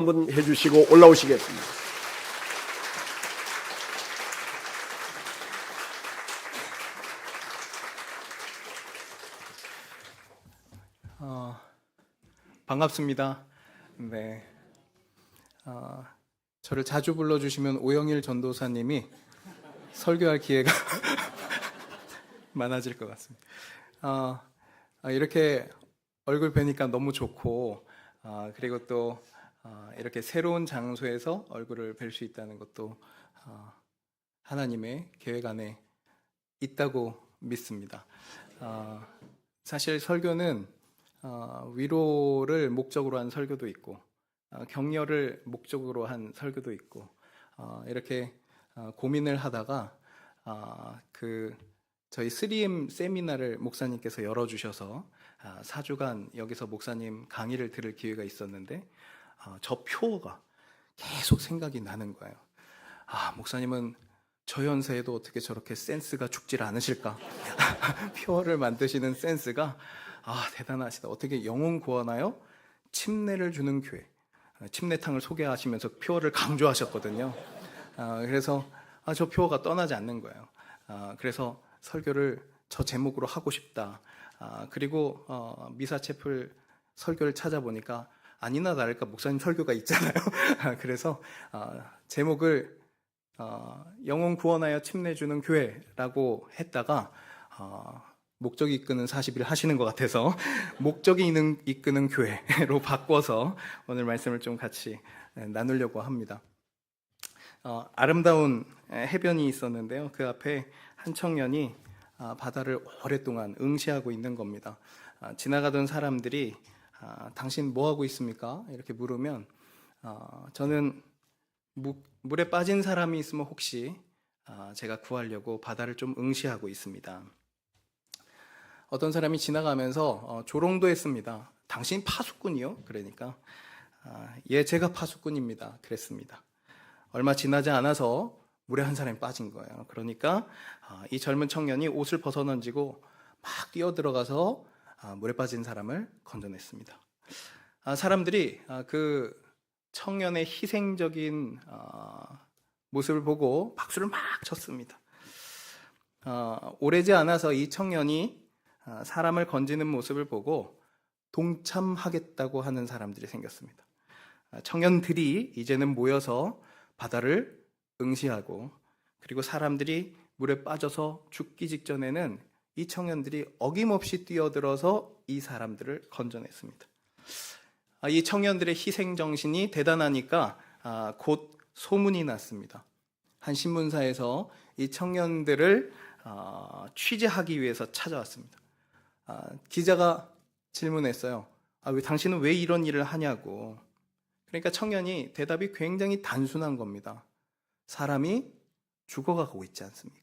한번 해주시고 올라오시겠습니다. 반갑습니다. 네, 저를 자주 불러주시면 오영일 전도사님이 설교할 기회가 많아질 것 같습니다. 이렇게 얼굴 뵈니까 너무 좋고, 그리고 또 이렇게 새로운 장소에서 얼굴을 뵐 수 있다는 것도 하나님의 계획 안에 있다고 믿습니다. 사실 설교는 위로를 목적으로 한 설교도 있고, 격려를 목적으로 한 설교도 있고, 이렇게 고민을 하다가 저희 3M 세미나를 목사님께서 열어주셔서 4주간 여기서 목사님 강의를 들을 기회가 있었는데, 저 표어가 계속 생각이 나는 거예요. 목사님은 저 연세에도 어떻게 저렇게 센스가 죽질 않으실까? 표어를 만드시는 센스가 대단하시다. 어떻게 영혼 구하나요? 침례를 주는 교회. 침례탕을 소개하시면서 표어를 강조하셨거든요. 그래서 저 표어가 떠나지 않는 거예요. 그래서 설교를 저 제목으로 하고 싶다. 그리고 미사체플 설교를 찾아보니까 아니나 다를까 목사님 설교가 있잖아요. 그래서 제목을 영혼 구원하여 침례 주는 교회라고 했다가 목적이 이끄는 40일 하시는 것 같아서 목적이 이끄는 교회로 바꿔서 오늘 말씀을 좀 같이 나누려고 합니다. 아름다운 해변이 있었는데요. 그 앞에 한 청년이 바다를 오랫동안 응시하고 있는 겁니다. 지나가던 사람들이 당신 뭐 하고 있습니까? 이렇게 물으면 저는 물에 빠진 사람이 있으면 혹시 제가 구하려고 바다를 좀 응시하고 있습니다. 어떤 사람이 지나가면서 조롱도 했습니다. 당신 파수꾼이요? 그러니까 예, 제가 파수꾼입니다. 그랬습니다. 얼마 지나지 않아서 물에 한 사람이 빠진 거예요. 그러니까 이 젊은 청년이 옷을 벗어던지고 막 뛰어들어가서 물에 빠진 사람을 건져냈습니다. 사람들이 그 청년의 희생적인 모습을 보고 박수를 막 쳤습니다. 오래지 않아서 이 청년이 사람을 건지는 모습을 보고 동참하겠다고 하는 사람들이 생겼습니다. 청년들이 이제는 모여서 바다를 응시하고, 그리고 사람들이 물에 빠져서 죽기 직전에는 이 청년들이 어김없이 뛰어들어서 이 사람들을 건져냈습니다. 이 청년들의 희생정신이 대단하니까 곧 소문이 났습니다. 한 신문사에서 이 청년들을 취재하기 위해서 찾아왔습니다. 기자가 질문했어요. 당신은 왜 이런 일을 하냐고. 그러니까 청년이 대답이 굉장히 단순한 겁니다. 사람이 죽어가고 있지 않습니까?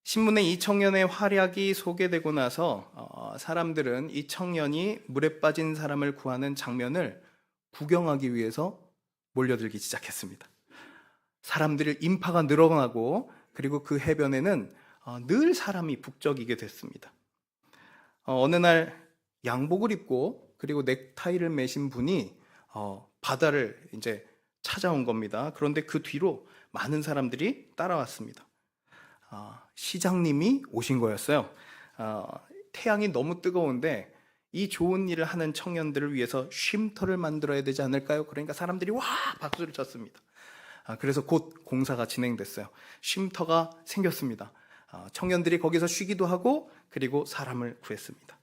신문에 이 청년의 활약이 소개되고 나서 사람들은 이 청년이 물에 빠진 사람을 구하는 장면을 구경하기 위해서 몰려들기 시작했습니다. 사람들의 인파가 늘어나고, 그리고 그 해변에는 늘 사람이 북적이게 됐습니다. 어느 날 양복을 입고 그리고 넥타이를 매신 분이 바다를 이제 찾아온 겁니다. 그런데 그 뒤로 많은 사람들이 따라왔습니다. 시장님이 오신 거였어요. 태양이 너무 뜨거운데 이 좋은 일을 하는 청년들을 위해서 쉼터를 만들어야 되지 않을까요? 그러니까 사람들이 와 박수를 쳤습니다. 그래서 곧 공사가 진행됐어요. 쉼터가 생겼습니다. 청년들이 거기서 쉬기도 하고, 그리고 사람을 구했습니다.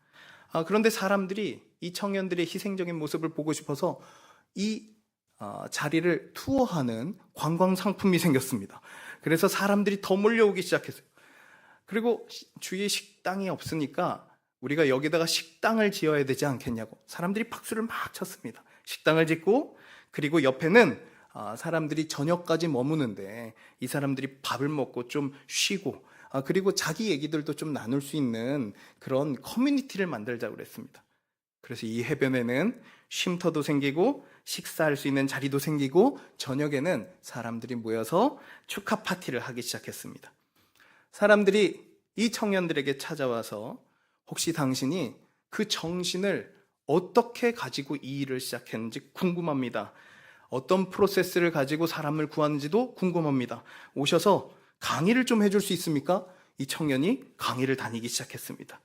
그런데 사람들이 이 청년들의 희생적인 모습을 보고 싶어서 이 자리를 투어하는 관광 상품이 생겼습니다. 그래서 사람들이 더 몰려오기 시작했어요. 그리고 주위에 식당이 없으니까 우리가 여기다가 식당을 지어야 되지 않겠냐고 사람들이 박수를 막 쳤습니다. 식당을 짓고, 그리고 옆에는 사람들이 저녁까지 머무는데 이 사람들이 밥을 먹고 좀 쉬고, 그리고 자기 얘기들도 좀 나눌 수 있는 그런 커뮤니티를 만들자고 그랬습니다. 그래서 이 해변에는 쉼터도 생기고 식사할 수 있는 자리도 생기고, 저녁에는 사람들이 모여서 축하 파티를 하기 시작했습니다. 사람들이 이 청년들에게 찾아와서 혹시 당신이 그 정신을 어떻게 가지고 이 일을 시작했는지 궁금합니다. 어떤 프로세스를 가지고 사람을 구하는지도 궁금합니다. 오셔서 강의를 좀 해줄 수 있습니까? 이 청년이 강의를 다니기 시작했습니다.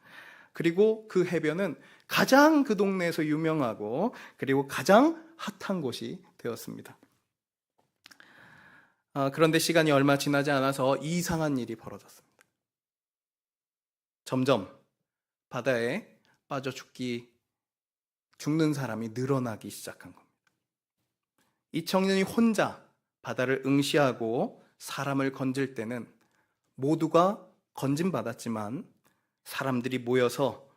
그리고 그 해변은 가장 그 동네에서 유명하고 그리고 가장 핫한 곳이 되었습니다. 그런데 시간이 얼마 지나지 않아서 이상한 일이 벌어졌습니다. 점점 바다에 빠져 죽는 사람이 늘어나기 시작한 겁니다. 이 청년이 혼자 바다를 응시하고 사람을 건질 때는 모두가 건짐받았지만 사람들이 모여서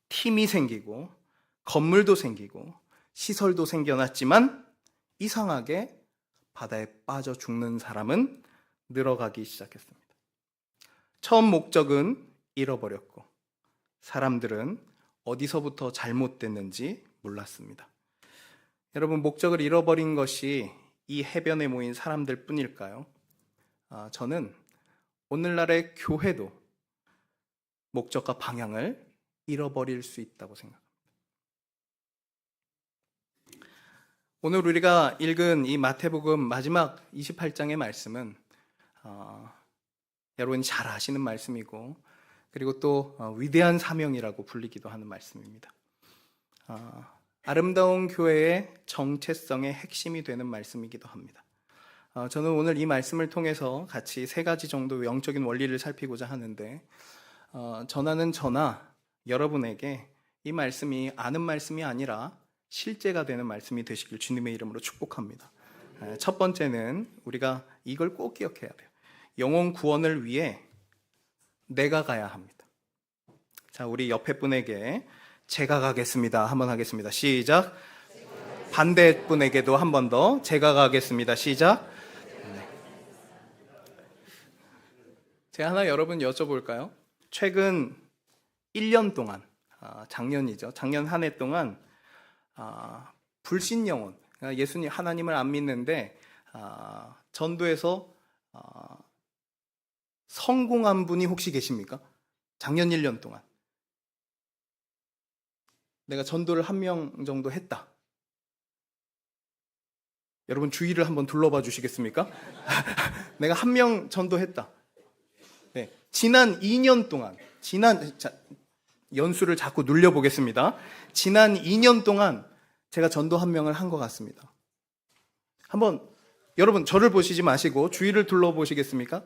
팀이 생기고 건물도 생기고 시설도 생겨났지만 이상하게 바다에 빠져 죽는 사람은 늘어가기 시작했습니다. 처음 목적은 잃어버렸고 사람들은 어디서부터 잘못됐는지 몰랐습니다. 여러분, 목적을 잃어버린 것이 이 해변에 모인 사람들 뿐일까요? 저는 오늘날의 교회도 목적과 방향을 잃어버릴 수 있다고 생각합니다. 오늘 우리가 읽은 이 마태복음 마지막 28장의 말씀은 여러분이 잘 아시는 말씀이고 그리고 또 위대한 사명이라고 불리기도 하는 말씀입니다. 아름다운 교회의 정체성의 핵심이 되는 말씀이기도 합니다. 저는 오늘 이 말씀을 통해서 같이 세 가지 정도 영적인 원리를 살피고자 하는데 저나 여러분에게 이 말씀이 아는 말씀이 아니라 실제가 되는 말씀이 되시길 주님의 이름으로 축복합니다. 첫 번째는 우리가 이걸 꼭 기억해야 돼요. 영혼 구원을 위해 내가 가야 합니다. 자, 우리 옆에 분에게 제가 가겠습니다 한번 하겠습니다. 시작. 반대 분에게도 한 번 더 제가 가겠습니다. 시작. 제가 하나 여러분 여쭤볼까요? 최근 1년 동안 작년이죠. 작년 한 해 동안 불신 영혼, 예수님 하나님을 안 믿는데 전도에서 성공한 분이 혹시 계십니까? 작년 1년 동안 내가 전도를 1명 정도 했다. 여러분 주위를 한번 둘러봐 주시겠습니까? 내가 1명 전도했다. 네, 지난 2년 동안 연수를 자꾸 눌려보겠습니다. 지난 2년 동안 제가 전도 1명을 한 것 같습니다. 한번 여러분 저를 보시지 마시고 주위를 둘러보시겠습니까?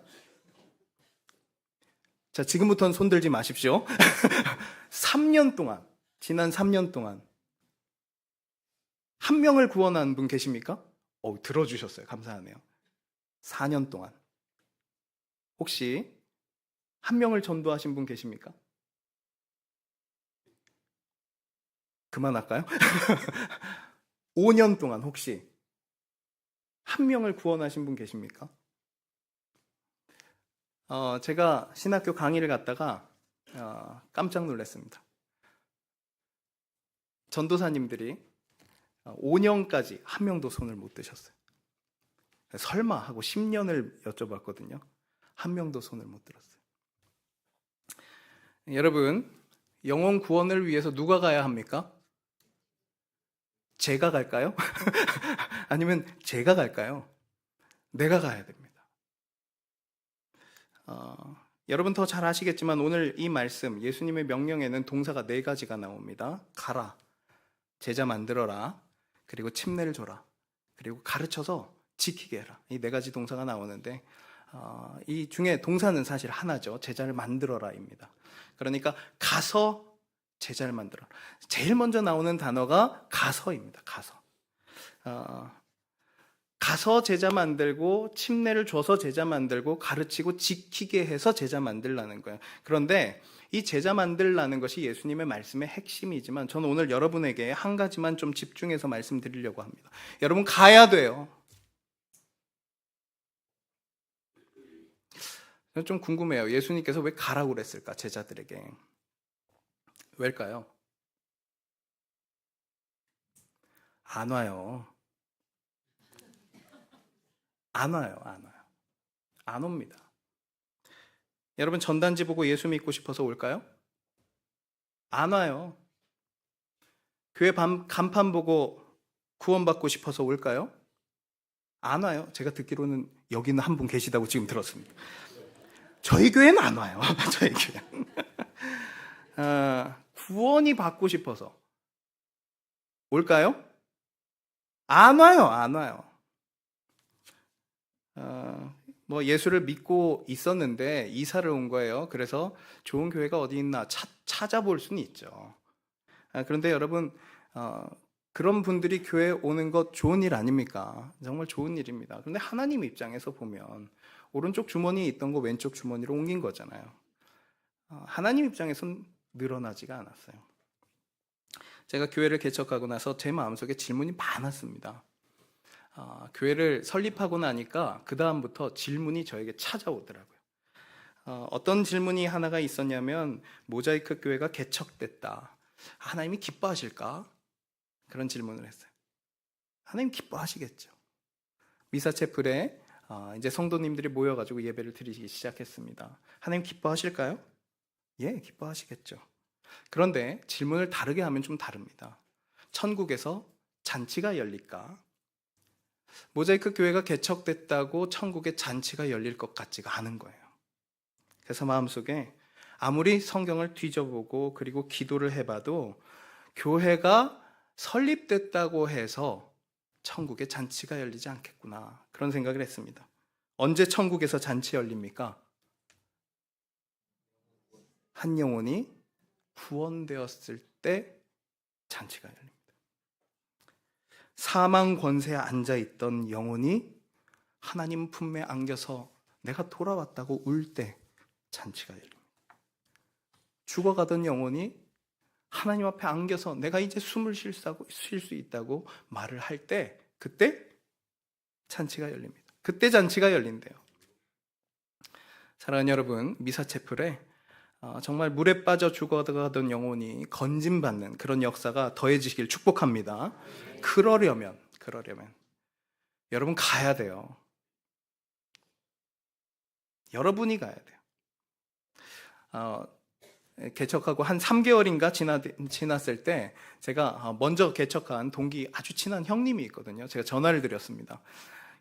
자, 지금부터는 손 들지 마십시오. 3년 동안, 지난 3년 동안 1명을 구원한 분 계십니까? 들어주셨어요. 감사하네요. 4년 동안 혹시 1명을 전도하신 분 계십니까? 그만할까요? 5년 동안 혹시 1명을 구원하신 분 계십니까? 제가 신학교 강의를 갔다가 깜짝 놀랐습니다. 전도사님들이 5년까지 1명도 손을 못 드셨어요. 설마 하고 10년을 여쭤봤거든요. 1명도 손을 못 들었어요. 여러분, 영혼 구원을 위해서 누가 가야 합니까? 제가 갈까요? 아니면 제가 갈까요? 내가 가야 됩니다. 여러분 더 잘 아시겠지만 오늘 이 말씀 예수님의 명령에는 동사가 4가지가 나옵니다. 가라, 제자 만들어라, 그리고 침례를 줘라, 그리고 가르쳐서 지키게 해라. 이 4가지 동사가 나오는데 이 중에 동사는 사실 하나죠. 제자를 만들어라입니다. 그러니까 가서 제자를 만들어라. 제일 먼저 나오는 단어가 가서입니다. 가서 제자 만들고 침례를 줘서 제자 만들고 가르치고 지키게 해서 제자 만들라는 거예요. 그런데 이 제자 만들라는 것이 예수님의 말씀의 핵심이지만 저는 오늘 여러분에게 한 가지만 좀 집중해서 말씀드리려고 합니다. 여러분 가야 돼요. 저는 좀 궁금해요. 예수님께서 왜 가라고 그랬을까? 제자들에게. 왜일까요? 안 와요. 안 옵니다. 여러분 전단지 보고 예수 믿고 싶어서 올까요? 안 와요. 교회 간판 보고 구원받고 싶어서 올까요? 안 와요. 제가 듣기로는 여기는 한 분 계시다고 지금 들었습니다. 저희 교회는 안 와요. 저희 교회. 구원이 받고 싶어서 올까요? 안 와요. 안 와요. 뭐 예수를 믿고 있었는데 이사를 온 거예요. 그래서 좋은 교회가 어디 있나 찾아볼 수는 있죠. 그런데 여러분, 그런 분들이 교회에 오는 것 좋은 일 아닙니까? 정말 좋은 일입니다. 그런데 하나님 입장에서 보면 오른쪽 주머니에 있던 거 왼쪽 주머니로 옮긴 거잖아요. 하나님 입장에서는 늘어나지가 않았어요. 제가 교회를 개척하고 나서 제 마음속에 질문이 많았습니다. 교회를 설립하고 나니까 그 다음부터 질문이 저에게 찾아오더라고요. 어떤 질문이 하나가 있었냐면, 모자이크 교회가 개척됐다. 하나님이 기뻐하실까? 그런 질문을 했어요. 하나님 기뻐하시겠죠. 미사체플에 이제 성도님들이 모여가지고 예배를 드리기 시작했습니다. 하나님 기뻐하실까요? 예, 기뻐하시겠죠. 그런데 질문을 다르게 하면 좀 다릅니다. 천국에서 잔치가 열릴까? 모자이크 교회가 개척됐다고 천국에 잔치가 열릴 것 같지가 않은 거예요. 그래서 마음속에 아무리 성경을 뒤져보고 그리고 기도를 해봐도 교회가 설립됐다고 해서 천국에 잔치가 열리지 않겠구나, 그런 생각을 했습니다. 언제 천국에서 잔치 열립니까? 한 영혼이 구원되었을 때 잔치가 열립니다. 사망 권세에 앉아있던 영혼이 하나님 품에 안겨서 내가 돌아왔다고 울 때 잔치가 열립니다. 죽어가던 영혼이 하나님 앞에 안겨서 내가 이제 숨을 쉴 수 있다고 말을 할 때, 그때 잔치가 열립니다. 그때 잔치가 열린대요. 사랑하는 여러분, 미사체플에 정말 물에 빠져 죽어가던 영혼이 건짐받는 그런 역사가 더해지길 축복합니다. 그러려면 여러분 가야 돼요. 여러분이 가야 돼요. 개척하고 한 3개월인가 지났을 때 제가 먼저 개척한 동기 아주 친한 형님이 있거든요. 제가 전화를 드렸습니다.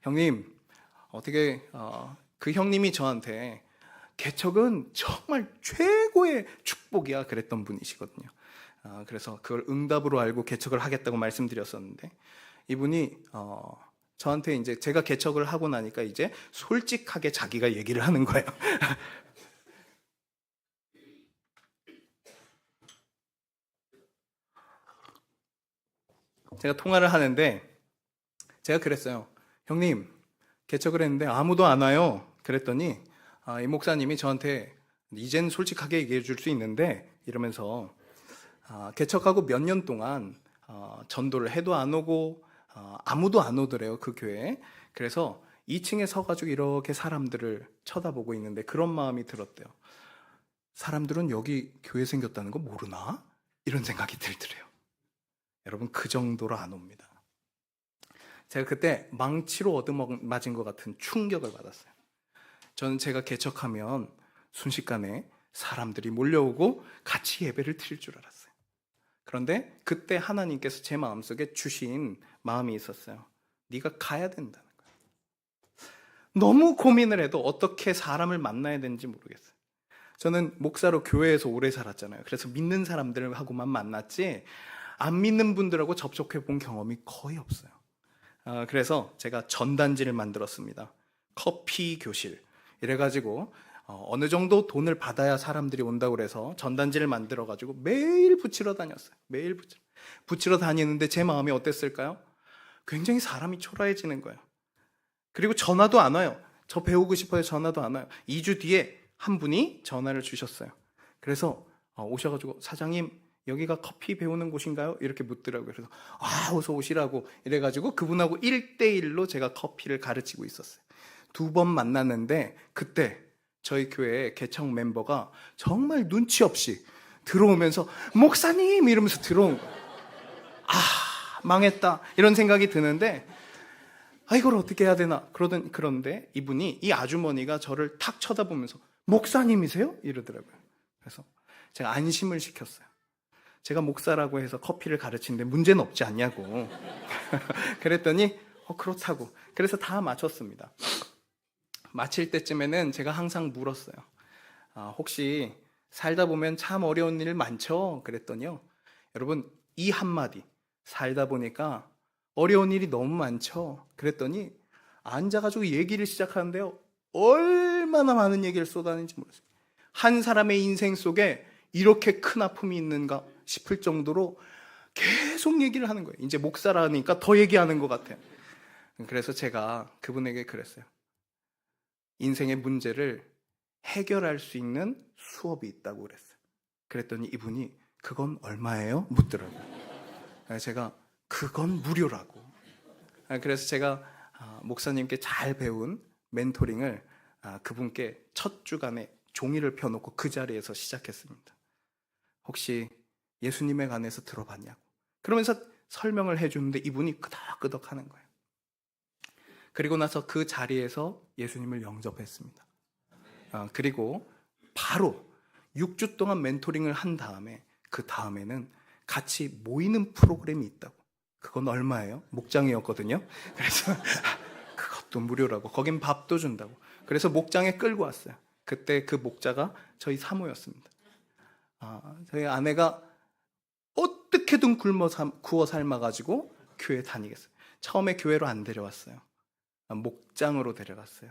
형님, 어떻게 그 형님이 저한테 개척은 정말 최고의 축복이야 그랬던 분이시거든요. 그래서 그걸 응답으로 알고 개척을 하겠다고 말씀드렸었는데, 이분이 저한테 이제 제가 개척을 하고 나니까 이제 솔직하게 자기가 얘기를 하는 거예요. 제가 통화를 하는데 제가 그랬어요. 형님, 개척을 했는데 아무도 안 와요. 그랬더니 이 목사님이 저한테 이젠 솔직하게 얘기해 줄 수 있는데, 이러면서 개척하고 몇 년 동안 전도를 해도 안 오고 아무도 안 오더래요, 그 교회에. 그래서 2층에 서가지고 이렇게 사람들을 쳐다보고 있는데 그런 마음이 들었대요. 사람들은 여기 교회 생겼다는 거 모르나? 이런 생각이 들더래요. 여러분, 그 정도로 안 옵니다. 제가 그때 망치로 얻어맞은 것 같은 충격을 받았어요. 저는 제가 개척하면 순식간에 사람들이 몰려오고 같이 예배를 드릴 줄 알았어요. 그런데 그때 하나님께서 제 마음속에 주신 마음이 있었어요. 네가 가야 된다는 거예요. 너무 고민을 해도 어떻게 사람을 만나야 되는지 모르겠어요. 저는 목사로 교회에서 오래 살았잖아요. 그래서 믿는 사람들하고만 만났지 안 믿는 분들하고 접촉해 본 경험이 거의 없어요. 그래서 제가 전단지를 만들었습니다. 커피 교실. 이래가지고 어느 정도 돈을 받아야 사람들이 온다고 그래서 전단지를 만들어가지고 매일 붙이러 다녔어요. 매일 붙이러 다니는데 제 마음이 어땠을까요? 굉장히 사람이 초라해지는 거예요. 그리고 전화도 안 와요. 저 배우고 싶어요. 전화도 안 와요. 2주 뒤에 한 분이 전화를 주셨어요. 그래서 오셔가지고 사장님, 여기가 커피 배우는 곳인가요? 이렇게 묻더라고요. 그래서 어서 오시라고 이래가지고 그분하고 1대1로 제가 커피를 가르치고 있었어요. 2번 만났는데 그때 저희 교회 개척 멤버가 정말 눈치 없이 들어오면서 목사님 이러면서 들어온 거예요. 망했다 이런 생각이 드는데 이걸 어떻게 해야 되나. 그런데 이분이, 이 아주머니가 저를 탁 쳐다보면서 목사님이세요? 이러더라고요. 그래서 제가 안심을 시켰어요. 제가 목사라고 해서 커피를 가르치는데 문제는 없지 않냐고. 그랬더니 그렇다고. 그래서 다 마쳤습니다. 마칠 때쯤에는 제가 항상 물었어요. 혹시 살다 보면 참 어려운 일 많죠? 그랬더니요. 여러분, 이 한마디, 살다 보니까 어려운 일이 너무 많죠? 그랬더니 앉아가지고 얘기를 시작하는데요. 얼마나 많은 얘기를 쏟아내는지 모르겠어요. 한 사람의 인생 속에 이렇게 큰 아픔이 있는가 싶을 정도로 계속 얘기를 하는 거예요. 이제 목사라니까 더 얘기하는 것 같아요. 그래서 제가 그분에게 그랬어요. 인생의 문제를 해결할 수 있는 수업이 있다고 그랬어요. 그랬더니 이분이 그건 얼마예요? 묻더라고요. 제가 그건 무료라고. 그래서 제가 목사님께 잘 배운 멘토링을 그분께 첫 주간에 종이를 펴놓고 그 자리에서 시작했습니다. 혹시 예수님에 관해서 들어봤냐고. 그러면서 설명을 해주는데 이분이 끄덕끄덕 하는 거예요. 그리고 나서 그 자리에서 예수님을 영접했습니다. 그리고 바로 6주 동안 멘토링을 한 다음에 그 다음에는 같이 모이는 프로그램이 있다고. 그건 얼마예요? 목장이었거든요. 그래서 그것도 무료라고. 거긴 밥도 준다고. 그래서 목장에 끌고 왔어요. 그때 그 목자가 저희 사모였습니다. 저희 아내가 어떻게든 구워 삶아가지고 교회 다니겠어요. 처음에 교회로 안 데려왔어요. 목장으로 데려갔어요.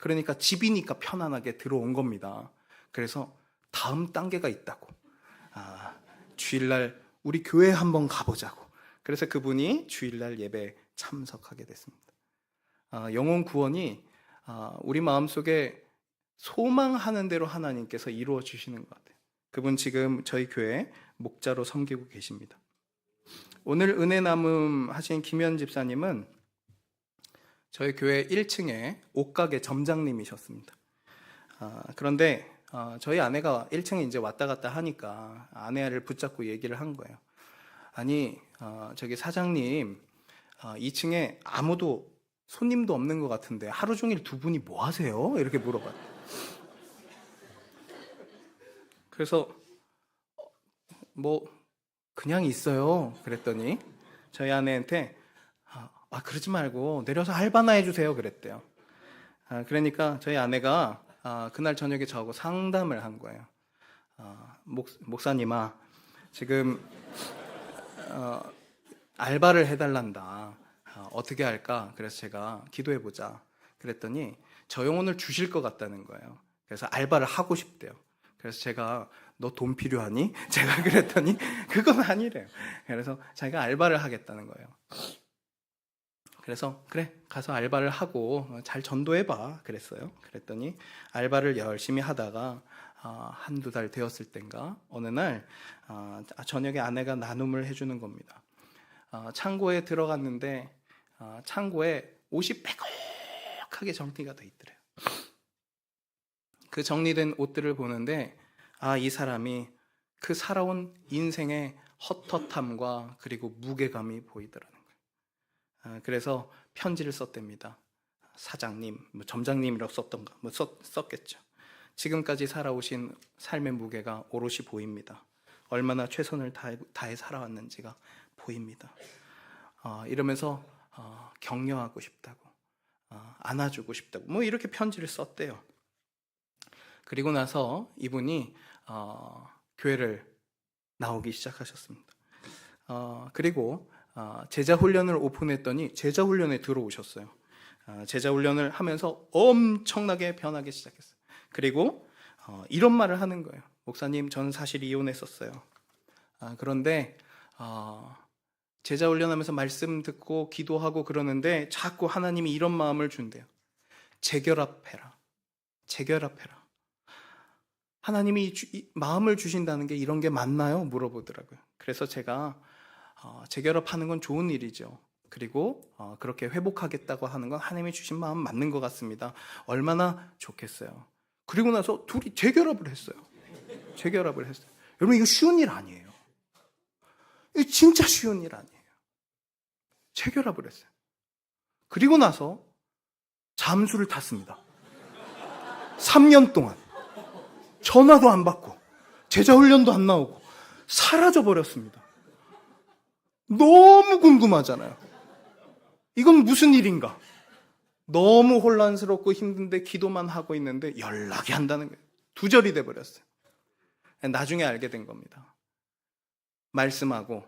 그러니까 집이니까 편안하게 들어온 겁니다. 그래서 다음 단계가 있다고. 주일날 우리 교회 한번 가보자고. 그래서 그분이 주일날 예배에 참석하게 됐습니다. 영혼 구원이 우리 마음속에 소망하는 대로 하나님께서 이루어 주시는 것 같아요. 그분 지금 저희 교회 목자로 섬기고 계십니다. 오늘 은혜 나눔 하신 김현 집사님은 저희 교회 1층에 옷가게 점장님이셨습니다. 그런데 저희 아내가 1층에 이제 왔다 갔다 하니까 아내를 붙잡고 얘기를 한 거예요. 아니, 저기 사장님, 2층에 아무도 손님도 없는 것 같은데 하루 종일 두 분이 뭐 하세요? 이렇게 물어봐요. 그래서 뭐 그냥 있어요. 그랬더니 저희 아내한테 그러지 말고 내려서 알바나 해주세요. 그랬대요. 그러니까 저희 아내가 그날 저녁에 저하고 상담을 한 거예요. 목사님아, 지금 알바를 해달란다. 어떻게 할까? 그래서 제가 기도해보자. 그랬더니 저 영혼을 주실 것 같다는 거예요. 그래서 알바를 하고 싶대요. 그래서 제가 너 돈 필요하니? 제가 그랬더니 그건 아니래요. 그래서 자기가 알바를 하겠다는 거예요. 그래서 그래, 가서 알바를 하고 잘 전도해봐 그랬어요. 그랬더니 알바를 열심히 하다가 한두 달 되었을 땐가 어느 날 저녁에 아내가 나눔을 해주는 겁니다. 창고에 들어갔는데 창고에 옷이 빼곡하게 정리가 돼 있더래요. 그 정리된 옷들을 보는데 이 사람이 그 살아온 인생의 헛헛함과 그리고 무게감이 보이더라는 거예요. 그래서 편지를 썼답니다. 사장님, 점장님이라고 썼던가 썼겠죠. 지금까지 살아오신 삶의 무게가 오롯이 보입니다. 얼마나 최선을 다해 살아왔는지가 보입니다. 이러면서 격려하고 싶다고, 안아주고 싶다고 이렇게 편지를 썼대요. 그리고 나서 이분이 교회를 나오기 시작하셨습니다. 그리고 제자 훈련을 오픈했더니 제자 훈련에 들어오셨어요. 제자 훈련을 하면서 엄청나게 변하기 시작했어요. 그리고 이런 말을 하는 거예요. 목사님, 저는 사실 이혼했었어요. 그런데 제자 훈련하면서 말씀 듣고 기도하고 그러는데 자꾸 하나님이 이런 마음을 준대요. 재결합해라. 재결합해라. 하나님이 마음을 주신다는 게 이런 게 맞나요? 물어보더라고요. 그래서 제가 재결합하는 건 좋은 일이죠. 그리고 그렇게 회복하겠다고 하는 건 하나님이 주신 마음 맞는 것 같습니다. 얼마나 좋겠어요. 그리고 나서 둘이 재결합을 했어요. 재결합을 했어요. 여러분, 이거 쉬운 일 아니에요. 이거 진짜 쉬운 일 아니에요. 재결합을 했어요. 그리고 나서 잠수를 탔습니다. 3년 동안 전화도 안 받고 제자 훈련도 안 나오고 사라져 버렸습니다. 너무 궁금하잖아요. 이건 무슨 일인가? 너무 혼란스럽고 힘든데 기도만 하고 있는데 연락이 한다는 거예요. 두절이 돼버렸어요. 나중에 알게 된 겁니다. 말씀하고,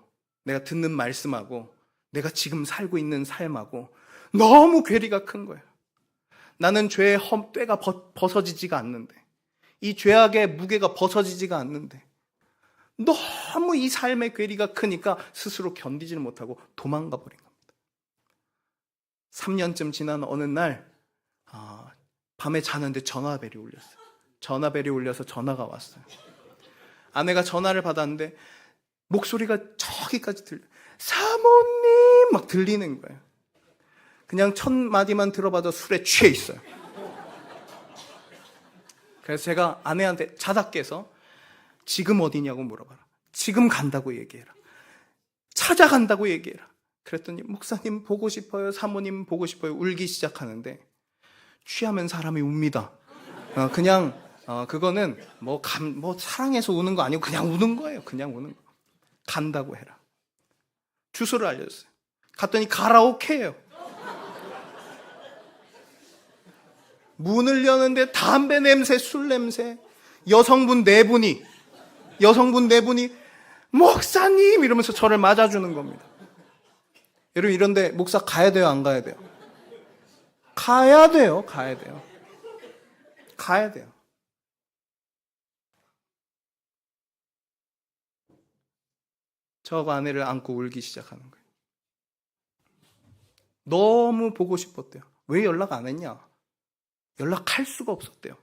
내가 듣는 말씀하고, 내가 지금 살고 있는 삶하고 너무 괴리가 큰 거예요. 나는 죄의 헛되가 벗어지지가 않는데, 이 죄악의 무게가 벗어지지가 않는데, 너무 이 삶의 괴리가 크니까 스스로 견디지를 못하고 도망가 버린 겁니다. 3년쯤 지난 어느 날 밤에 자는데 전화벨이 울렸어요. 전화벨이 울려서 전화가 왔어요. 아내가 전화를 받았는데 목소리가 저기까지 들려요. 사모님 막 들리는 거예요. 그냥 첫 마디만 들어봐도 술에 취해 있어요. 그래서 제가 아내한테 자다 깨서 지금 어디냐고 물어봐라. 지금 간다고 얘기해라. 찾아간다고 얘기해라. 그랬더니 목사님 보고 싶어요. 사모님 보고 싶어요. 울기 시작하는데 취하면 사람이 웁니다. 그냥 그거는 뭐 사랑해서 우는 거 아니고 그냥 우는 거예요. 그냥 우는 거. 간다고 해라. 주소를 알려줬어요. 갔더니 가라오케예요. 문을 여는데 담배 냄새, 술 냄새, 여성분 네 분이 목사님 이러면서 저를 맞아주는 겁니다. 여러분 이런데 목사 가야 돼요, 안 가야 돼요? 가야 돼요. 저 아내를 안고 울기 시작하는 거예요. 너무 보고 싶었대요. 왜 연락 안 했냐? 연락할 수가 없었대요.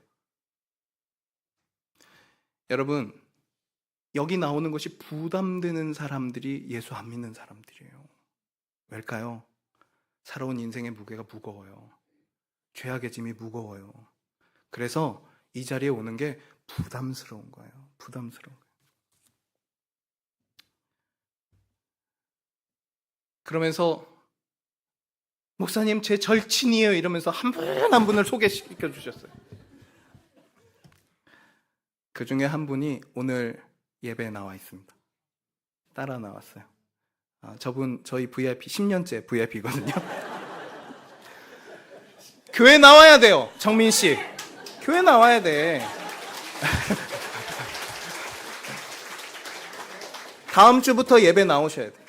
여러분, 여기 나오는 것이 부담되는 사람들이 예수 안 믿는 사람들이에요. 왜일까요? 살아온 인생의 무게가 무거워요. 죄악의 짐이 무거워요. 그래서 이 자리에 오는 게 부담스러운 거예요. 그러면서 목사님 제 절친이에요 이러면서 한 분 한 분을 소개시켜 주셨어요. 그 중에 한 분이 오늘 예배에 나와 있습니다. 따라 나왔어요. 저분 저희 VIP 10년째 VIP거든요. 교회 나와야 돼요. 정민 씨. 교회 나와야 돼. 다음 주부터 예배 나오셔야 돼.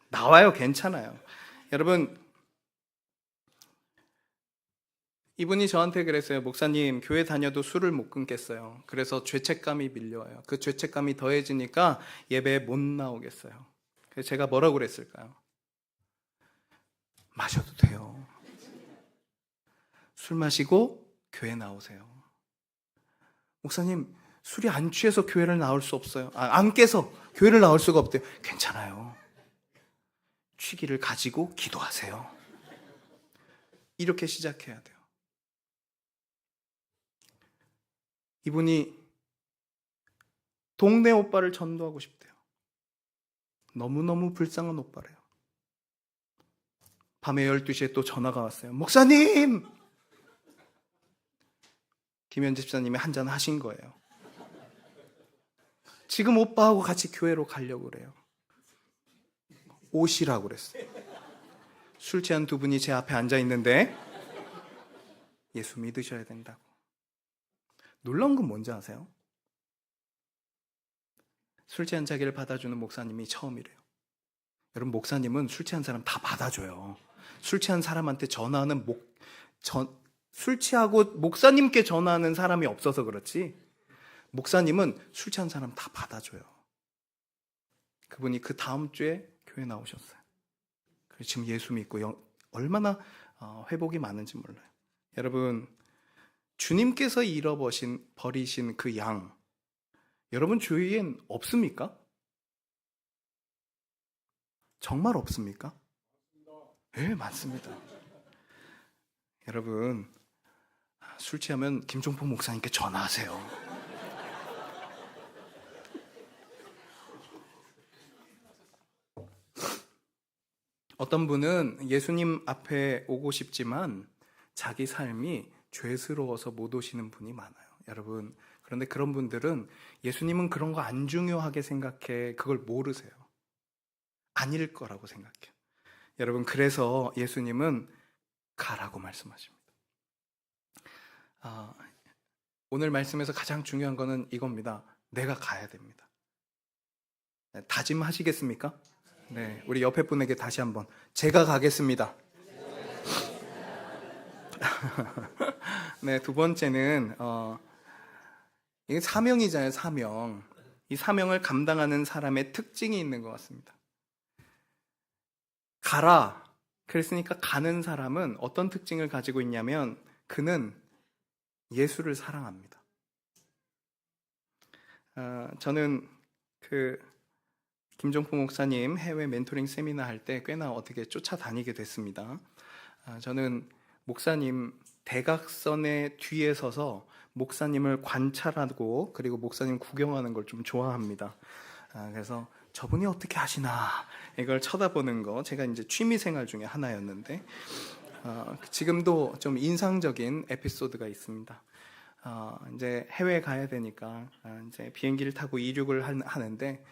나와요. 괜찮아요. 여러분, 이분이 저한테 그랬어요. 목사님, 교회 다녀도 술을 못 끊겠어요. 그래서 죄책감이 밀려와요. 그 죄책감이 더해지니까 예배에 못 나오겠어요. 그래서 제가 뭐라고 그랬을까요? 마셔도 돼요. 술 마시고 교회 나오세요. 목사님, 술이 안 취해서 교회를 나올 수 없어요. 안 깨서 교회를 나올 수가 없대요. 괜찮아요. 취기를 가지고 기도하세요. 이렇게 시작해야 돼요. 이분이 동네 오빠를 전도하고 싶대요. 너무너무 불쌍한 오빠래요. 밤에 12시에 또 전화가 왔어요. 목사님! 김현재 집사님이 한잔 하신 거예요. 지금 오빠하고 같이 교회로 가려고 그래요. 오시라고 그랬어요. 술 취한 두 분이 제 앞에 앉아 있는데 예수 믿으셔야 된다고. 놀라운 건 뭔지 아세요? 술 취한 자기를 받아주는 목사님이 처음이래요. 여러분, 목사님은 술 취한 사람 다 받아줘요. 술 취한 사람한테 전화하는 술 취하고 목사님께 전화하는 사람이 없어서 그렇지, 목사님은 술 취한 사람 다 받아줘요. 그분이 그 다음 주에 교회 나오셨어요. 그래서 지금 예수 믿고 얼마나 회복이 많은지 몰라요. 여러분, 주님께서 버리신 그 양, 여러분 주위엔 없습니까? 정말 없습니까? 네, 많습니다. 여러분, 술 취하면 김종폭 목사님께 전화하세요. 어떤 분은 예수님 앞에 오고 싶지만 자기 삶이 죄스러워서 못 오시는 분이 많아요. 여러분, 그런데 그런 분들은 예수님은 그런 거 안 중요하게 생각해. 그걸 모르세요. 아닐 거라고 생각해요. 여러분, 그래서 예수님은 가라고 말씀하십니다. 오늘 말씀에서 가장 중요한 거는 이겁니다. 내가 가야 됩니다. 다짐하시겠습니까? 네, 우리 옆에 분에게 다시 한번 제가 가겠습니다. 네, 두 번째는 이게 사명이잖아요. 사명. 이 사명을 감당하는 사람의 특징이 있는 것 같습니다. 가라. 그랬으니까 가는 사람은 어떤 특징을 가지고 있냐면 그는 예수를 사랑합니다. 저는 김종포 목사님 해외 멘토링 세미나 할 때 꽤나 어떻게 쫓아다니게 됐습니다. 저는 목사님 대각선의 뒤에 서서 목사님을 관찰하고 그리고 목사님 구경하는 걸 좀 좋아합니다. 그래서 저분이 어떻게 하시나 이걸 쳐다보는 거 제가 이제 취미 생활 중에 하나였는데 지금도 좀 인상적인 에피소드가 있습니다. 이제 해외에 가야 되니까 이제 비행기를 타고 이륙을 하는데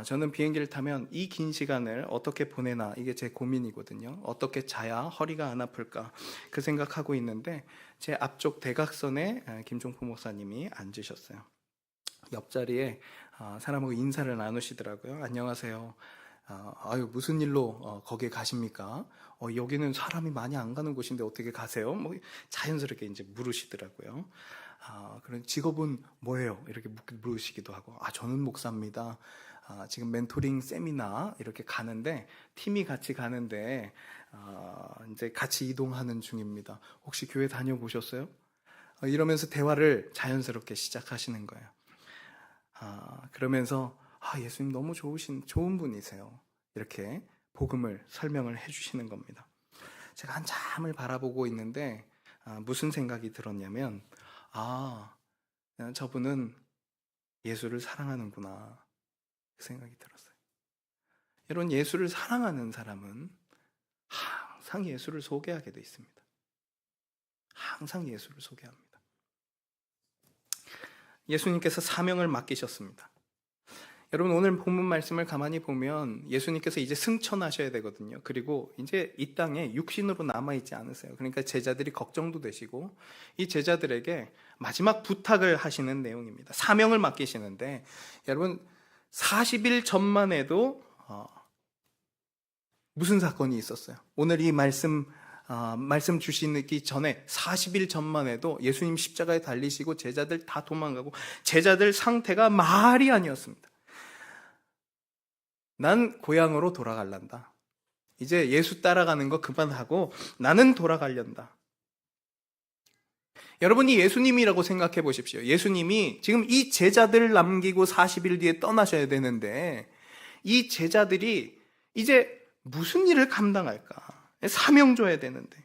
저는 비행기를 타면 이 긴 시간을 어떻게 보내나 이게 제 고민이거든요. 어떻게 자야 허리가 안 아플까 그 생각하고 있는데 제 앞쪽 대각선에 김종포 목사님이 앉으셨어요. 옆자리에 사람하고 인사를 나누시더라고요. 안녕하세요. 무슨 일로 거기에 가십니까? 여기는 사람이 많이 안 가는 곳인데 어떻게 가세요? 뭐 자연스럽게 이제 물으시더라고요. 그런 직업은 뭐예요? 이렇게 물으시기도 하고, 저는 목사입니다. 지금 멘토링 세미나 이렇게 가는데 팀이 같이 가는데 이제 같이 이동하는 중입니다. 혹시 교회 다녀보셨어요? 이러면서 대화를 자연스럽게 시작하시는 거예요. 그러면서 예수님 너무 좋은 분이세요. 이렇게 복음을 설명을 해주시는 겁니다. 제가 한참을 바라보고 있는데 무슨 생각이 들었냐면 저분은 예수를 사랑하는구나 그 생각이 들었어요. 여러분, 예수를 사랑하는 사람은 항상 예수를 소개하게 돼 있습니다. 항상 예수를 소개합니다. 예수님께서 사명을 맡기셨습니다. 여러분, 오늘 본문 말씀을 가만히 보면 예수님께서 이제 승천하셔야 되거든요. 그리고 이제 이 땅에 육신으로 남아있지 않으세요. 그러니까 제자들이 걱정도 되시고 이 제자들에게 마지막 부탁을 하시는 내용입니다. 사명을 맡기시는데 여러분, 40일 전만 해도 무슨 사건이 있었어요? 오늘 이 말씀 주시기 전에 40일 전만 해도 예수님 십자가에 달리시고 제자들 다 도망가고 제자들 상태가 말이 아니었습니다. 난 고향으로 돌아갈란다. 이제 예수 따라가는 거 그만하고 나는 돌아가련다. 여러분이 예수님이라고 생각해 보십시오. 예수님이 지금 이 제자들을 남기고 40일 뒤에 떠나셔야 되는데 이 제자들이 이제 무슨 일을 감당할까? 사명 줘야 되는데.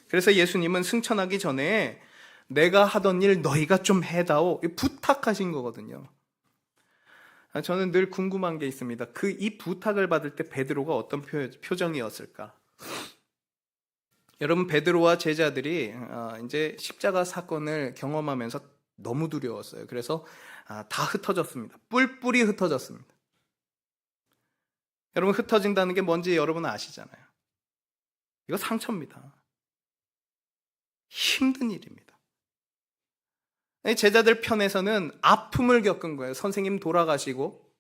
그래서 예수님은 승천하기 전에 내가 하던 일 너희가 좀 해다오 부탁하신 거거든요. 저는 늘 궁금한 게 있습니다. 이 부탁을 받을 때 베드로가 어떤 표정이었을까? 여러분, 베드로와 제자들이 이제 십자가 사건을 경험하면서 너무 두려웠어요. 그래서 다 흩어졌습니다. 뿔뿔이 흩어졌습니다. 여러분, 흩어진다는 게 뭔지 여러분은 아시잖아요. 이거 상처입니다. 힘든 일입니다. 제자들 편에서는 아픔을 겪은 거예요. 선생님 돌아가시고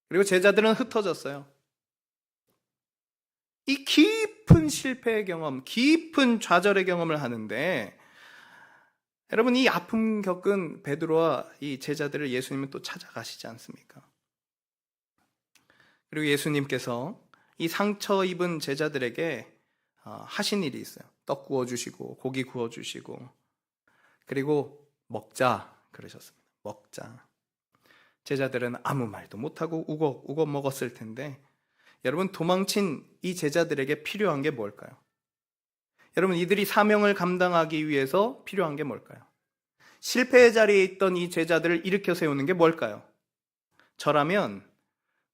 그리고 제자들은 흩어졌어요. 이 깊은 실패의 경험, 깊은 좌절의 경험을 하는데 여러분, 이 아픔 겪은 베드로와 이 제자들을 예수님은 또 찾아가시지 않습니까? 그리고 예수님께서 이 상처 입은 제자들에게 하신 일이 있어요. 떡 구워주시고 고기 구워주시고 그리고 먹자 그러셨습니다. 먹자. 제자들은 아무 말도 못하고 우걱우걱 먹었을 텐데 여러분, 도망친 이 제자들에게 필요한 게 뭘까요? 여러분, 이들이 사명을 감당하기 위해서 필요한 게 뭘까요? 실패의 자리에 있던 이 제자들을 일으켜 세우는 게 뭘까요? 저라면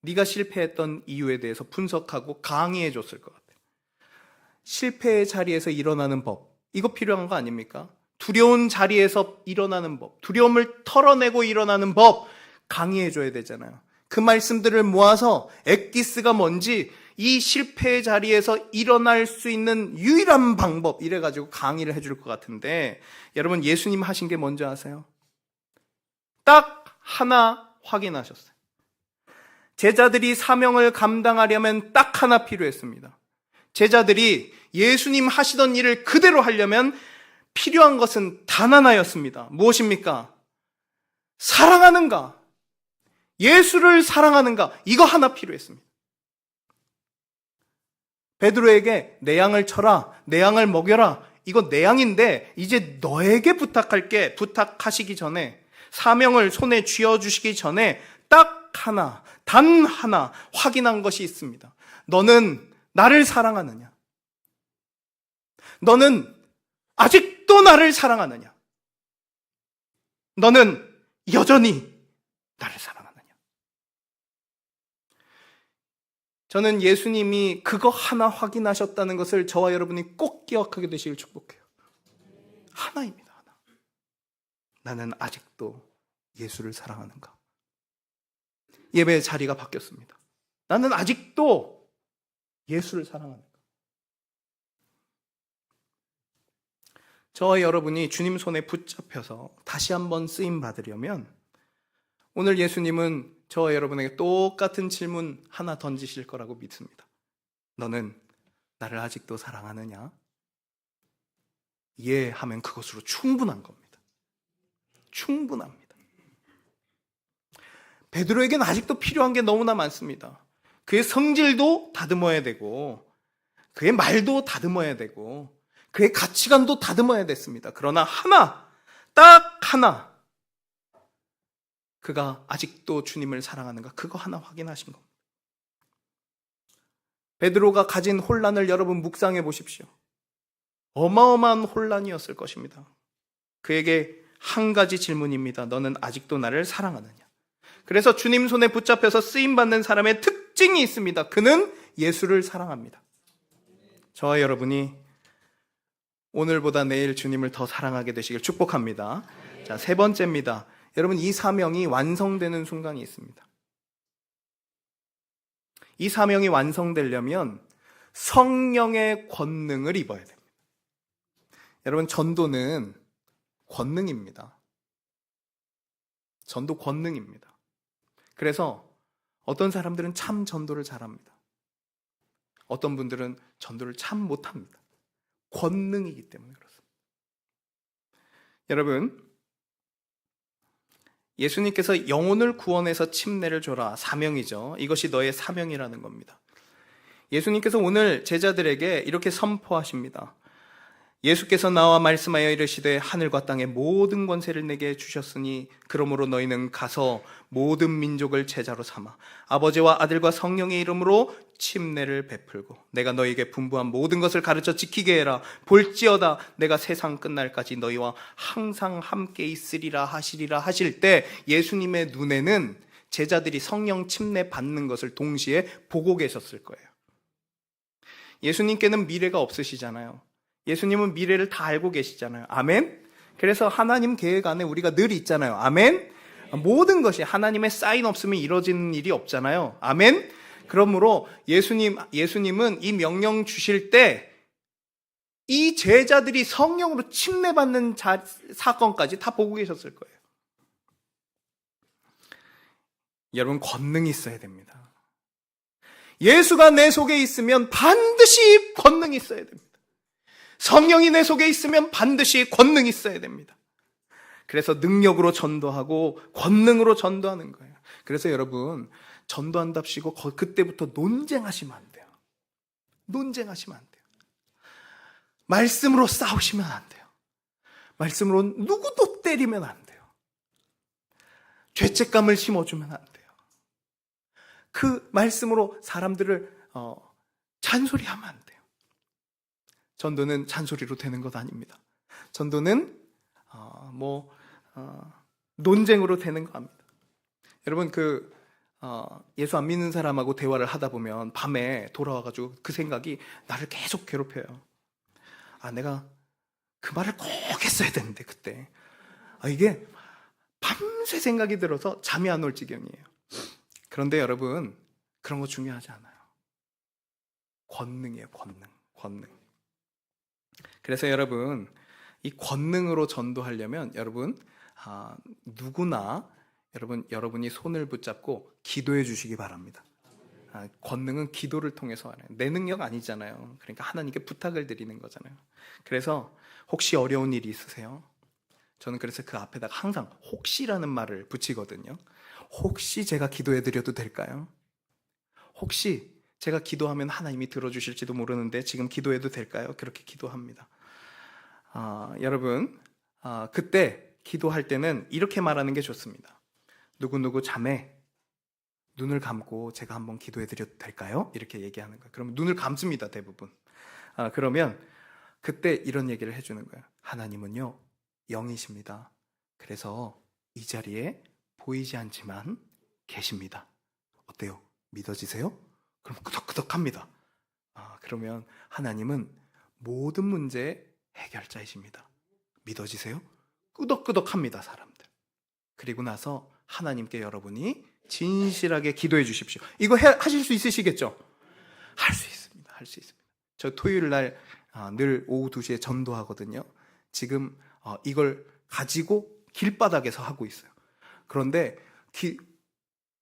네가 실패했던 이유에 대해서 분석하고 강의해 줬을 것 같아요. 실패의 자리에서 일어나는 법, 이거 필요한 거 아닙니까? 두려운 자리에서 일어나는 법, 두려움을 털어내고 일어나는 법 강의해줘야 되잖아요. 그 말씀들을 모아서 엑기스가 뭔지, 이 실패의 자리에서 일어날 수 있는 유일한 방법, 이래가지고 강의를 해줄 것 같은데, 여러분 예수님 하신 게 뭔지 아세요? 딱 하나 확인하셨어요. 제자들이 사명을 감당하려면 딱 하나 필요했습니다. 제자들이 예수님 하시던 일을 그대로 하려면 필요한 것은 단 하나였습니다. 무엇입니까? 사랑하는가? 예수를 사랑하는가? 이거 하나 필요했습니다. 베드로에게 내 양을 쳐라, 내 양을 먹여라, 이거 내 양인데 이제 너에게 부탁할게, 부탁하시기 전에, 사명을 손에 쥐어주시기 전에 딱 하나, 단 하나 확인한 것이 있습니다. 너는 나를 사랑하느냐? 너는 아직도 나를 사랑하느냐? 너는 여전히 나를 사랑하느냐? 저는 예수님이 그거 하나 확인하셨다는 것을 저와 여러분이 꼭 기억하게 되시길 축복해요. 하나입니다. 하나. 나는 아직도 예수를 사랑하는가? 예배의 자리가 바뀌었습니다. 나는 아직도 예수를 사랑하는가? 저와 여러분이 주님 손에 붙잡혀서 다시 한번 쓰임 받으려면, 오늘 예수님은 저와 여러분에게 똑같은 질문 하나 던지실 거라고 믿습니다. 너는 나를 아직도 사랑하느냐? 예 하면 그것으로 충분한 겁니다. 충분합니다. 베드로에게는 아직도 필요한 게 너무나 많습니다. 그의 성질도 다듬어야 되고, 그의 말도 다듬어야 되고, 그의 가치관도 다듬어야 됐습니다. 그러나 하나, 딱 하나, 그가 아직도 주님을 사랑하는가, 그거 하나 확인하신 겁니다. 베드로가 가진 혼란을 여러분 묵상해 보십시오. 어마어마한 혼란이었을 것입니다. 그에게 한 가지 질문입니다. 너는 아직도 나를 사랑하느냐? 그래서 주님 손에 붙잡혀서 쓰임받는 사람의 특징이 있습니다. 그는 예수를 사랑합니다. 저와 여러분이 오늘보다 내일 주님을 더 사랑하게 되시길 축복합니다. 자, 세 번째입니다. 여러분, 이 사명이 완성되는 순간이 있습니다. 이 사명이 완성되려면 성령의 권능을 입어야 됩니다. 여러분, 전도는 권능입니다. 전도 권능입니다. 그래서 어떤 사람들은 참 전도를 잘합니다. 어떤 분들은 전도를 참 못합니다. 권능이기 때문에 그렇습니다. 여러분, 예수님께서 영혼을 구원해서 침례를 줘라, 사명이죠. 이것이 너의 사명이라는 겁니다. 예수님께서 오늘 제자들에게 이렇게 선포하십니다. 예수께서 나와 말씀하여 이르시되 하늘과 땅의 모든 권세를 내게 주셨으니 그러므로 너희는 가서 모든 민족을 제자로 삼아 아버지와 아들과 성령의 이름으로 침례를 베풀고 내가 너희에게 분부한 모든 것을 가르쳐 지키게 해라. 볼지어다 내가 세상 끝날까지 너희와 항상 함께 있으리라 하시리라 하실 때, 예수님의 눈에는 제자들이 성령 침례 받는 것을 동시에 보고 계셨을 거예요. 예수님께는 미래가 없으시잖아요. 예수님은 미래를 다 알고 계시잖아요. 아멘? 그래서 하나님 계획 안에 우리가 늘 있잖아요. 아멘? 모든 것이 하나님의 사인 없으면 이루어지는 일이 없잖아요. 아멘? 그러므로 예수님은 이 명령 주실 때 이 제자들이 성령으로 침례받는 사건까지 다 보고 계셨을 거예요. 여러분, 권능이 있어야 됩니다. 예수가 내 속에 있으면 반드시 권능이 있어야 됩니다. 성령이 내 속에 있으면 반드시 권능이 있어야 됩니다. 그래서 능력으로 전도하고 권능으로 전도하는 거예요. 그래서 여러분, 전도한답시고 그때부터 논쟁하시면 안 돼요. 논쟁하시면 안 돼요. 말씀으로 싸우시면 안 돼요. 말씀으로 누구도 때리면 안 돼요. 죄책감을 심어주면 안 돼요. 그 말씀으로 사람들을 잔소리하면 안 돼요. 전도는 잔소리로 되는 것 아닙니다. 전도는 논쟁으로 되는 거 아닙니다. 여러분, 예수 안 믿는 사람하고 대화를 하다 보면 밤에 돌아와가지고 그 생각이 나를 계속 괴롭혀요. 내가 그 말을 꼭 했어야 되는데 그때 이게 밤새 생각이 들어서 잠이 안 올 지경이에요. 그런데 여러분, 그런 거 중요하지 않아요. 권능이에요. 권능. 그래서 여러분, 이 권능으로 전도하려면 여러분, 누구나 여러분이 손을 붙잡고 기도해 주시기 바랍니다. 권능은 기도를 통해서 하는, 내 능력 아니잖아요. 그러니까 하나님께 부탁을 드리는 거잖아요. 그래서 혹시 어려운 일이 있으세요? 저는 그래서 그 앞에다가 항상 혹시라는 말을 붙이거든요. 혹시 제가 기도해 드려도 될까요? 혹시 제가 기도하면 하나님이 들어주실지도 모르는데 지금 기도해도 될까요? 그렇게 기도합니다. 여러분, 그때 기도할 때는 이렇게 말하는 게 좋습니다. 누구누구 자매, 눈을 감고 제가 한번 기도해 드려도 될까요? 이렇게 얘기하는 거예요. 그러면 눈을 감습니다, 대부분. 그러면 그때 이런 얘기를 해주는 거예요. 하나님은요, 영이십니다. 그래서 이 자리에 보이지 않지만 계십니다. 어때요? 믿어지세요? 그럼 끄덕끄덕합니다. 그러면 하나님은 모든 문제의 해결자이십니다. 믿어지세요? 끄덕끄덕합니다, 사람들. 그리고 나서 하나님께 여러분이 진실하게 기도해 주십시오. 이거 하실 수 있으시겠죠? 할 수 있습니다. 할 수 있습니다. 저 토요일 날 늘 오후 2시에 전도하거든요. 지금 이걸 가지고 길바닥에서 하고 있어요. 그런데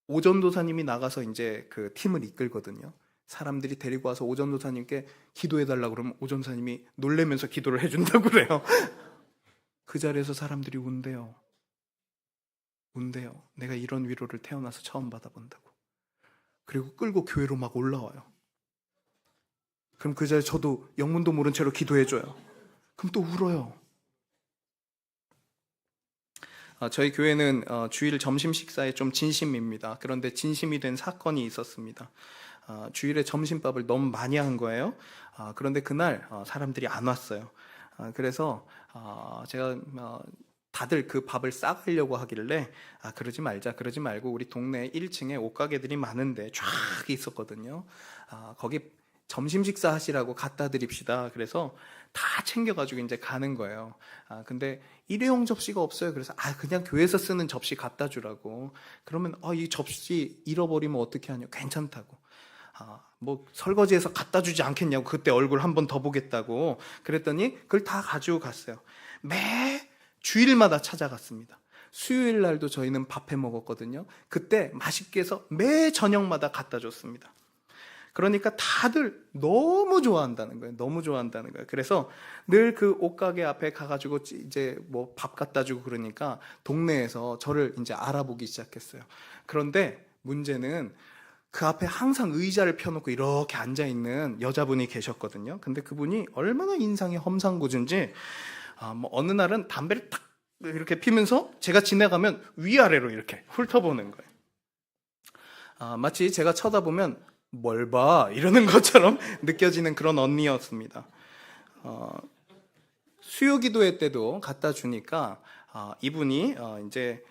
오전도사님이 나가서 이제 그 팀을 이끌거든요. 사람들이 데리고 와서 오전도사님께 기도해달라고 그러면 오전도사님이 놀래면서 기도를 해준다고 그래요. 그 자리에서 사람들이 운대요. 내가 이런 위로를 태어나서 처음 받아본다고. 그리고 끌고 교회로 막 올라와요. 그럼 그 자리에 저도 영문도 모른 채로 기도해줘요. 그럼 또 울어요. 저희 교회는 주일 점심 식사에 좀 진심입니다. 그런데 진심이 된 사건이 있었습니다. 주일에 점심밥을 너무 많이 한 거예요. 그런데 그날 사람들이 안 왔어요. 그래서 제가 다들 그 밥을 싸가려고 하길래 그러지 말고 우리 동네 1층에 옷가게들이 많은데 쫙 있었거든요. 거기 점심 식사 하시라고 갖다 드립시다. 그래서 다 챙겨가지고 이제 가는 거예요. 근데 일회용 접시가 없어요. 그래서 그냥 교회에서 쓰는 접시 갖다 주라고. 그러면 이 접시 잃어버리면 어떻게 하냐고. 괜찮다고. 뭐 설거지해서 갖다 주지 않겠냐고. 그때 얼굴 한 번 더 보겠다고. 그랬더니 그걸 다 가지고 갔어요. 매 주일마다 찾아갔습니다. 수요일 날도 저희는 밥해 먹었거든요. 그때 맛있게 해서 매 저녁마다 갖다 줬습니다. 그러니까 다들 너무 좋아한다는 거예요. 그래서 늘 그 옷가게 앞에 가가지고 이제 뭐 밥 갖다 주고 그러니까 동네에서 저를 이제 알아보기 시작했어요. 그런데 문제는 그 앞에 항상 의자를 펴놓고 이렇게 앉아있는 여자분이 계셨거든요. 근데 그분이 얼마나 인상이 험상궂은지 뭐 어느 날은 담배를 탁 이렇게 피면서 제가 지나가면 위아래로 이렇게 훑어보는 거예요. 마치 제가 쳐다보면 뭘 봐 이러는 것처럼 느껴지는 그런 언니였습니다. 수요 기도회 때도 갖다 주니까 이분이 이제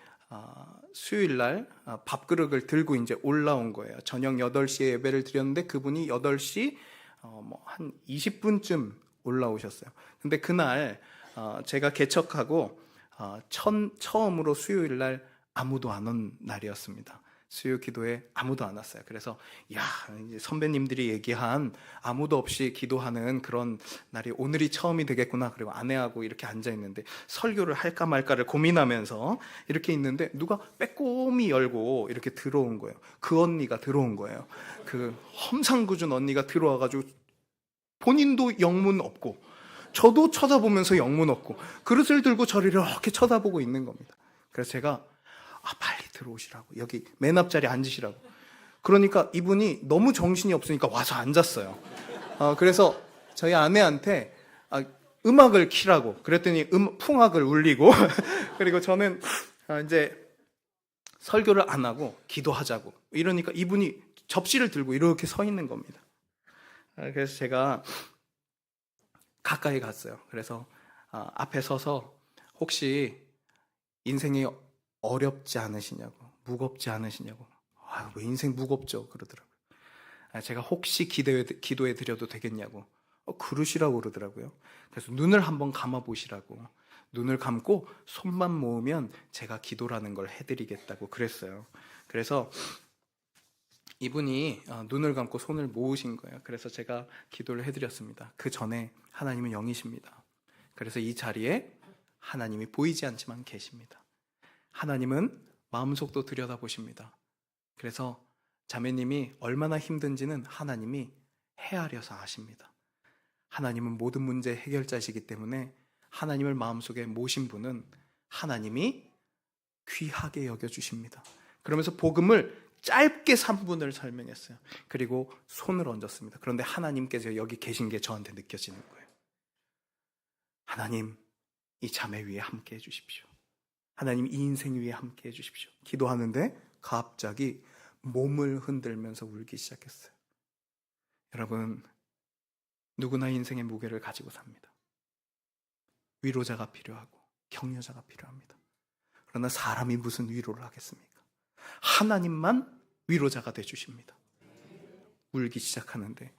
수요일 날 밥그릇을 들고 이제 올라온 거예요. 저녁 8시에 예배를 드렸는데 그분이 8시 한 20분쯤 올라오셨어요. 근데 그날 제가 개척하고 처음으로 수요일 날 아무도 안 온 날이었습니다. 수요 기도에 아무도 안 왔어요. 그래서 이제 선배님들이 얘기한 아무도 없이 기도하는 그런 날이 오늘이 처음이 되겠구나. 그리고 아내하고 이렇게 앉아 있는데 설교를 할까 말까를 고민하면서 이렇게 있는데 누가 빼꼼히 열고 이렇게 들어온 거예요. 그 언니가 들어온 거예요. 그 험상궂은 언니가 들어와가지고 본인도 영문 없고 저도 쳐다보면서 영문 없고 그릇을 들고 저를 이렇게 쳐다보고 있는 겁니다. 그래서 제가 빨리 들어오시라고. 여기 맨 앞자리에 앉으시라고. 그러니까 이분이 너무 정신이 없으니까 와서 앉았어요. 그래서 저희 아내한테 음악을 키라고. 그랬더니 풍악을 울리고 그리고 저는 이제 설교를 안 하고 기도하자고. 이러니까 이분이 접시를 들고 이렇게 서 있는 겁니다. 그래서 제가 가까이 갔어요. 그래서 앞에 서서 혹시 인생이 어렵지 않으시냐고, 무겁지 않으시냐고. 왜 인생 무겁죠? 그러더라고요. 제가 혹시 기도해 드려도 되겠냐고. 그러시라고 그러더라고요. 그래서 눈을 한번 감아 보시라고. 눈을 감고 손만 모으면 제가 기도라는 걸 해드리겠다고 그랬어요. 그래서 이분이 눈을 감고 손을 모으신 거예요. 그래서 제가 기도를 해드렸습니다. 그 전에 하나님은 영이십니다. 그래서 이 자리에 하나님이 보이지 않지만 계십니다. 하나님은 마음속도 들여다보십니다. 그래서 자매님이 얼마나 힘든지는 하나님이 헤아려서 아십니다. 하나님은 모든 문제 해결자시기 때문에 하나님을 마음속에 모신 분은 하나님이 귀하게 여겨주십니다. 그러면서 복음을 짧게 3분을 설명했어요. 그리고 손을 얹었습니다. 그런데 하나님께서 여기 계신 게 저한테 느껴지는 거예요. 하나님, 이 자매 위에 함께 해주십시오. 하나님, 이 인생 위에 함께 해주십시오. 기도하는데 갑자기 몸을 흔들면서 울기 시작했어요. 여러분, 누구나 인생의 무게를 가지고 삽니다. 위로자가 필요하고 격려자가 필요합니다. 그러나 사람이 무슨 위로를 하겠습니까? 하나님만 위로자가 되주십니다. 울기 시작하는데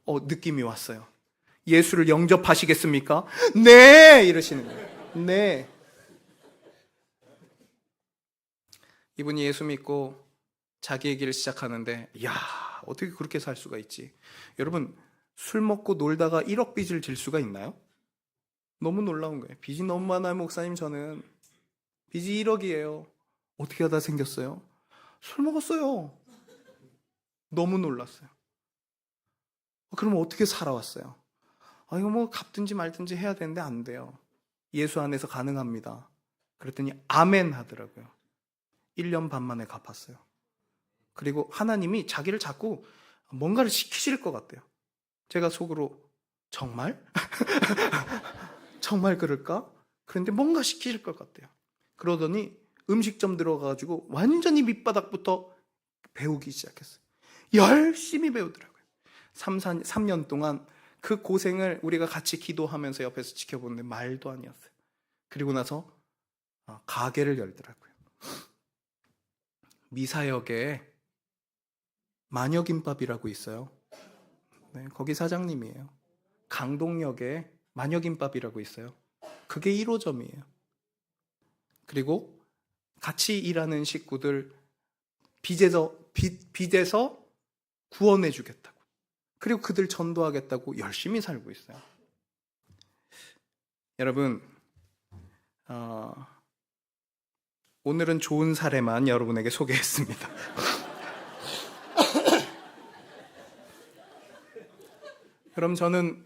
느낌이 왔어요. 예수를 영접하시겠습니까? 네! 이러시는 거예요. 네. 이분이 예수 믿고 자기 얘기를 시작하는데, 야, 어떻게 그렇게 살 수가 있지? 여러분, 술 먹고 놀다가 1억 빚을 질 수가 있나요? 너무 놀라운 거예요. 빚이 너무 많아요, 목사님. 저는 빚이 1억이에요. 어떻게 하다 생겼어요? 술 먹었어요. 너무 놀랐어요. 그럼 어떻게 살아왔어요? 이거 뭐 갚든지 말든지 해야 되는데 안 돼요. 예수 안에서 가능합니다. 그랬더니 아멘 하더라고요. 1년 반 만에 갚았어요. 그리고 하나님이 자기를 자꾸 뭔가를 시키실 것 같대요. 제가 속으로 정말? 정말 그럴까? 그런데 뭔가 시키실 것 같대요. 그러더니 음식점 들어가가지고 완전히 밑바닥부터 배우기 시작했어요. 열심히 배우더라고요. 3년 동안 그 고생을 우리가 같이 기도하면서 옆에서 지켜보는데 말도 아니었어요. 그리고 나서 가게를 열더라고요. 미사역에 마녀김밥이라고 있어요. 네, 거기 사장님이에요. 강동역에 마녀김밥이라고 있어요. 그게 1호점이에요. 그리고 같이 일하는 식구들 빚에서 구원해 주겠다고. 그리고 그들 전도하겠다고 열심히 살고 있어요. 여러분, 오늘은 좋은 사례만 여러분에게 소개했습니다. 그럼 저는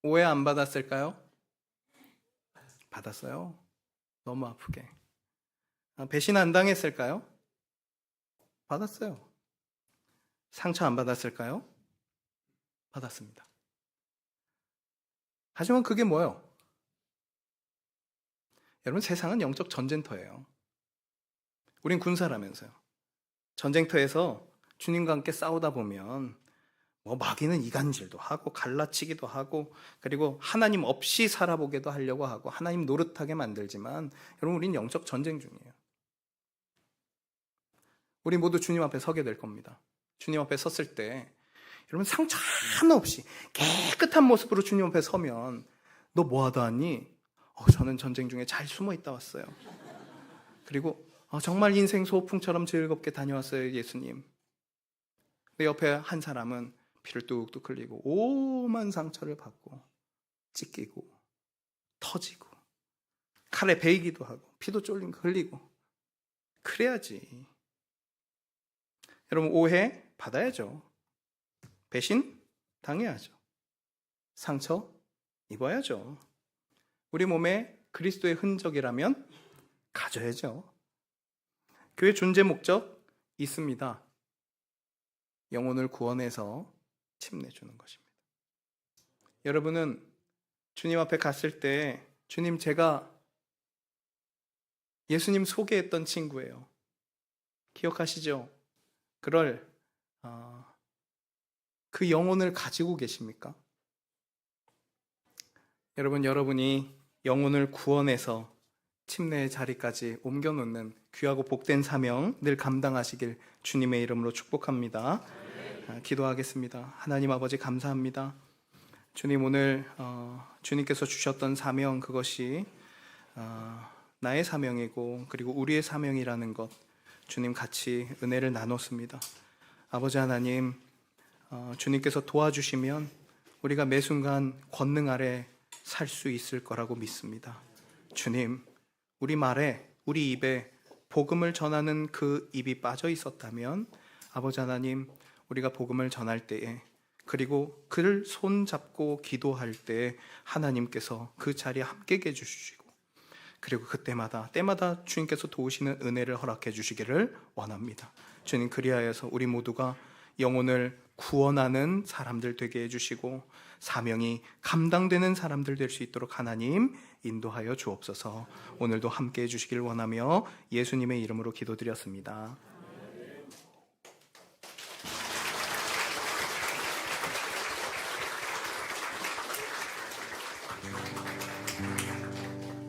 오해 안 받았을까요? 받았어요. 너무 아프게. 배신 안 당했을까요? 받았어요. 상처 안 받았을까요? 받았습니다. 하지만 그게 뭐예요? 여러분, 세상은 영적 전쟁터예요. 우린 군사라면서요. 전쟁터에서 주님과 함께 싸우다 보면 마귀는 이간질도 하고 갈라치기도 하고 그리고 하나님 없이 살아보게도 하려고 하고 하나님 노릇하게 만들지만 여러분, 우린 영적 전쟁 중이에요. 우리 모두 주님 앞에 서게 될 겁니다. 주님 앞에 섰을 때 여러분, 상처 하나 없이 깨끗한 모습으로 주님 앞에 서면 너 뭐 하다 왔니? 저는 전쟁 중에 잘 숨어 있다 왔어요. 그리고 정말 인생 소풍처럼 즐겁게 다녀왔어요, 예수님. 내 옆에 한 사람은 피를 뚝뚝 흘리고 오만 상처를 받고 찢기고 터지고 칼에 베이기도 하고 피도 쫄린 거 흘리고 그래야지. 여러분, 오해 받아야죠. 배신 당해야죠. 상처 입어야죠. 우리 몸에 그리스도의 흔적이라면 가져야죠. 교회 존재 목적 있습니다. 영혼을 구원해서 침내주는 것입니다. 여러분은 주님 앞에 갔을 때 주님, 제가 예수님 소개했던 친구예요. 기억하시죠? 그럴 그 영혼을 가지고 계십니까? 여러분, 여러분이 영혼을 구원해서 침례의 자리까지 옮겨놓는 귀하고 복된 사명 늘 감당하시길 주님의 이름으로 축복합니다. 기도하겠습니다. 하나님 아버지, 감사합니다. 주님, 오늘 주님께서 주셨던 사명, 그것이 나의 사명이고 그리고 우리의 사명이라는 것, 주님 같이 은혜를 나눴습니다. 아버지 하나님, 주님께서 도와주시면 우리가 매 순간 권능 아래 살 수 있을 거라고 믿습니다. 주님, 우리 말에, 우리 입에 복음을 전하는 그 입이 빠져 있었다면 아버지 하나님, 우리가 복음을 전할 때에 그리고 그를 손잡고 기도할 때 하나님께서 그 자리에 함께 해주시고 그리고 때마다 주님께서 도우시는 은혜를 허락해 주시기를 원합니다. 주님, 그리하여서 우리 모두가 영혼을 구원하는 사람들 되게 해주시고 사명이 감당되는 사람들 될 수 있도록 하나님 인도하여 주옵소서. 오늘도 함께 해주시길 원하며 예수님의 이름으로 기도드렸습니다.